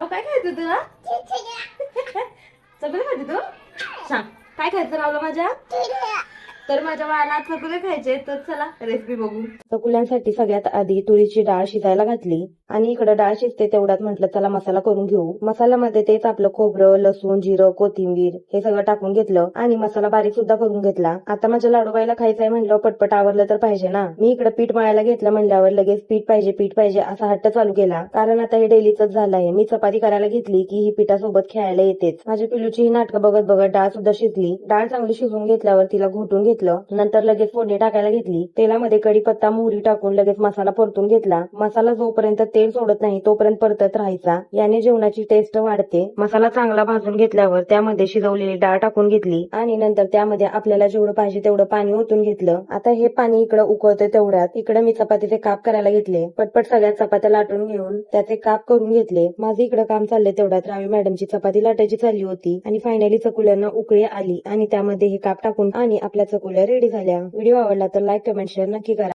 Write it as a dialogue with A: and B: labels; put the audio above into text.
A: काय खायचं तुला? चकुले खायचे तू? सांग काय खायचं रावलं माझ्या? तर माझ्या बाळाला चकुले खायचे, तर चला रेसिपी बघू. चकुल्यांसाठी सगळ्यात आधी तुरीची डाळ शिजायला घातली आणि इकडे डाळ शिजते तेवढ्यात म्हटलं चला मसाला करून घेऊ. मसाल्यामध्ये तेच आपलं खोबरं, लसूण, जिरं, कोथिंबीर हे सगळं टाकून घेतलं आणि मसाला बारीक सुद्धा करून घेतला. आता माझ्या लाडूबाईला खायचंय म्हणलं पटपट आवरलं तर पाहिजे ना. मी इकडे पीठ मळायला घेतलं म्हणल्यावर लगेच पीठ पाहिजे असा हट्ट चालू केला. कारण आता हे डेलीच झालंय. मी चपाती करायला घेतली की ही पिठासोबत खेळायला येतेच. माझ्या पिलूची ही नाटकं बघत बघत डाळ सुद्धा शिजली. डाळ चांगली शिजून घेतल्यावर तिला घोटून घेतलं. नंतर लगेच फोडणी टाकायला घेतली. तेलामध्ये कढीपत्ता, मोहरी टाकून लगेच मसाला परतून घेतला. मसाला जोपर्यंत तेल सोडत नाही तोपर्यंत परतत राहायचा. याने जेवणाची टेस्ट वाढते. मसाला चांगला भाजून घेतल्यावर त्यामध्ये शिजवलेली डाळ टाकून घेतली आणि नंतर त्यामध्ये आपल्याला जेवढं पाहिजे तेवढं पाणी ओतून घेतलं. आता हे पाणी इकडं उकळतंय तेवढ्यात इकडे मी चपातीचे काप करायला घेतले. पटपट सगळ्या चपात्या लाटून घेऊन त्याचे काप करून घेतले. माझे इकडे काम चाललंय तेवढ्यात रावी मॅडमची चपाती लाटायची चालली होती आणि फायनली चकुल्यांना उकळी आली आणि त्यामध्ये हे काप टाकून आणि आपल्या चकुल्या रेडी झाल्या. व्हिडिओ आवडला तर लाईक, कमेंट, शेअर नक्की करा.